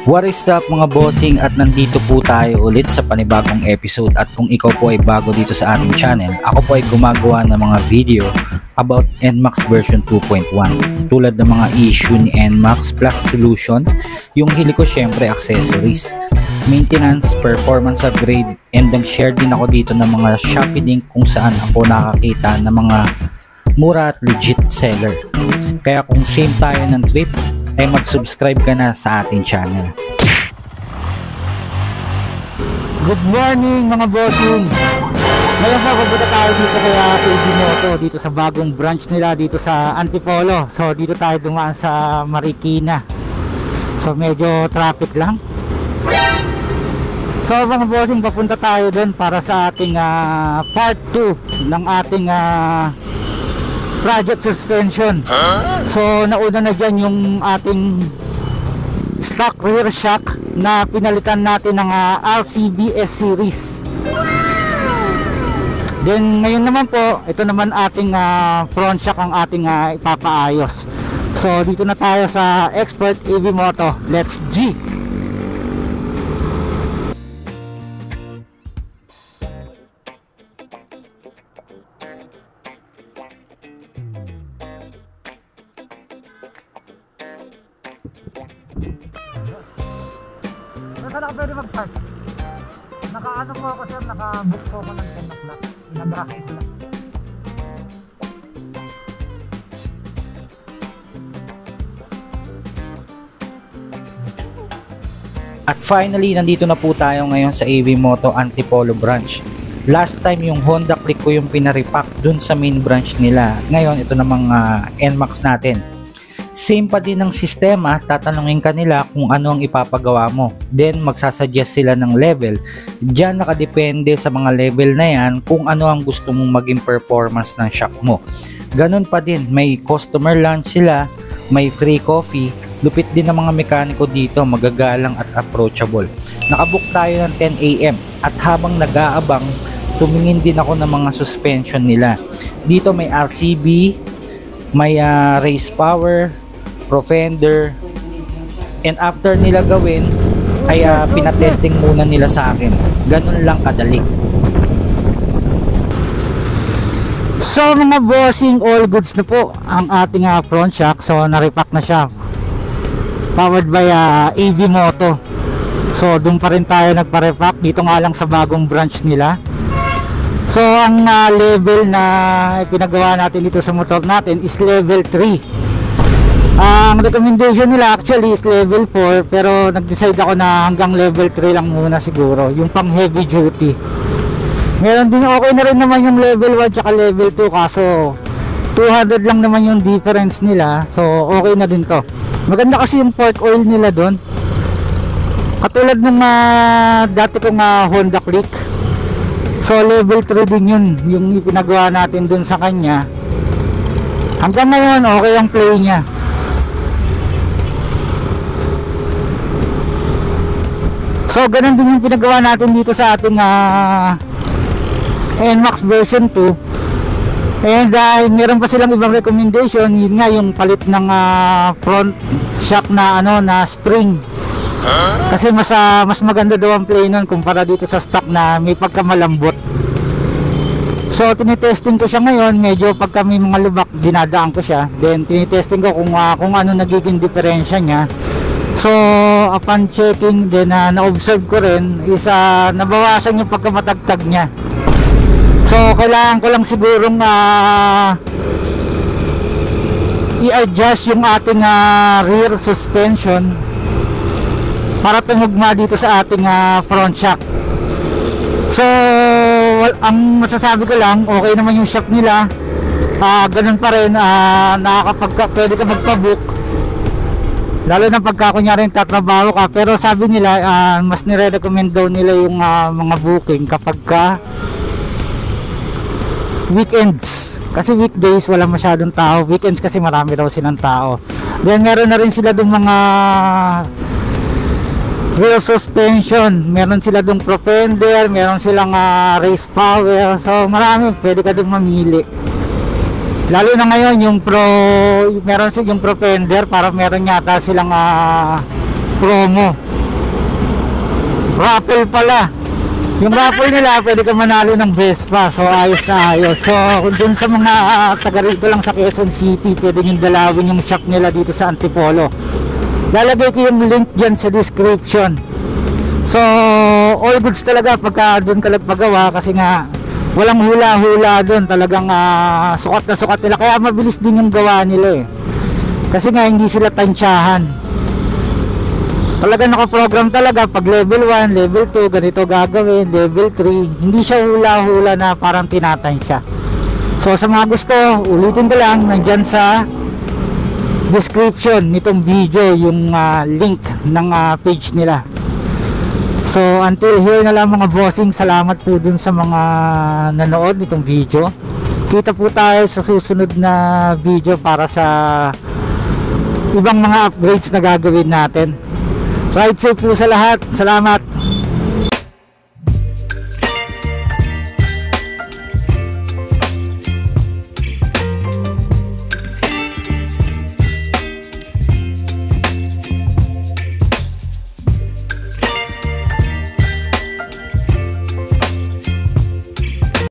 What is up mga bossing, at nandito po tayo ulit sa panibagong episode. At kung ikaw po ay bago dito sa ating channel, ako po ay gumagawa ng mga video about NMAX version 2.1 tulad ng mga issue ni NMAX plus solution, yung hili ko syempre accessories, maintenance, performance upgrade, and nag-share din ako dito ng mga Shopee link kung saan ako nakakita ng mga mura at legit seller. Kaya kung same tayo ng trip, ay mag-subscribe ka na sa ating channel. Good morning mga bossing. Ngayon po pupunta tayo dito kaya AB Moto, dito sa bagong branch nila dito sa Antipolo. So dito tayo dumaan sa Marikina. So medyo traffic lang. So mga bossing, papunta tayo doon para sa ating part 2 ng ating project suspension. So nauna na dyan yung ating stock rear shock na pinalitan natin ng RCB S series. Then ngayon naman po, ito naman ating front shock ang ating ipapaayos. So dito na tayo sa Expert AB Moto. Let's G! Saan ako pwede mag-park? Naka-ano po ako sir, naka-book po ako ng 10 o'clock. Nag-racket lang. At finally, nandito na po tayo ngayon sa AB Moto Antipolo branch. Last time yung Honda Click ko yung pinaripack dun sa main branch nila. Ngayon ito namang NMAX natin. Same pa din ng sistema, tatanungin ka nila kung ano ang ipapagawa mo. Then magsasuggest sila ng level. Diyan nakadepende sa mga level na yan kung ano ang gusto mong maging performance ng shock mo. Ganun pa din, may customer lunch sila, may free coffee. Lupit din ng mga mekaniko dito, magagalang at approachable. Nakabook tayo ng 10 AM at habang nag-aabang, tumingin din ako ng mga suspension nila. Dito may RCB, may race power, Profender, and after nila gawin ay pinatesting muna nila sa akin. Ganun lang kadali. So mga bossing, all goods na po ang ating front shock. So na-repack na siya, powered by AB Moto. So doon pa rin tayo nagpa-repack, dito nga lang sa bagong branch nila. So ang level na pinagawa natin dito sa motor natin is level 3. Ang recommendation nila actually is level 4, pero nag-decide ako na hanggang level 3 lang muna siguro, yung pang heavy duty. Meron din, okay na rin naman yung level 1 tsaka level 2, kaso 200 lang naman yung difference nila, so okay na din to. Maganda kasi yung port oil nila doon, katulad ng dati kong Honda Click. So level 3 din yun yung ipinagawa natin doon sa kanya. Hanggang ngayon okay ang play niya. So ganun din yung pinagawa natin dito sa ating NMAX version 2. And meron pa silang ibang recommendation, yun nga yung palit ng front shock na na spring. Kasi mas maganda daw ang play nun kumpara dito sa stock na may pagkamalambot. So tinitesting ko siya ngayon, medyo pagka may mga lubak dinadaan ko siya. Then tinitesting ko kung ano nagiging diferensya niya. So upon checking din na-observe ko rin is nabawasan yung pagkamatagtag niya. So kailangan ko lang sigurong i-adjust yung ating rear suspension para tumugma dito sa ating front shock. So ang masasabi ko lang, okay naman yung shock nila. Ganun pa rin, pwede ka magpa-book, lalo na pagka kunyari tatrabaho ka. Pero sabi nila mas nire-recommend daw nila yung mga booking kapag weekends, kasi weekdays wala masyadong tao, weekends kasi marami daw silang tao. Then meron na rin sila dong mga rear suspension, meron sila dong Profender, meron silang race power. So marami, pwede ka dong mamili. Lalo na ngayon yung meron silang yung Profender, para meron yata silang promo. Raffle pala. Yung raffle nila, pwede ka manalo ng Vespa. So ayos na ayos. So dun sa mga taga rito lang sa Quezon City, pwede nyo dalawin yung shop nila dito sa Antipolo. Lalagay ko yung link dyan sa description. So all goods talaga pagka dun ka nagpagawa, kasi nga walang hula-hula dun. Talagang sukat na sukat nila. Kaya mabilis din yung gawa nila eh. Kasi nga hindi sila tansyahan. Talaga nakaprogram talaga pag level 1, level 2 ganito gagawin, level 3 hindi siya hula-hula na parang tinatansya. So sa mga gusto, ulitin ko lang, nandyan sa description nitong video yung link ng page nila. So until here na lang mga bossing, salamat po dun sa mga nanood nitong video. Kita po tayo sa susunod na video para sa ibang mga upgrades na gagawin natin. Ride safe po sa lahat. Salamat.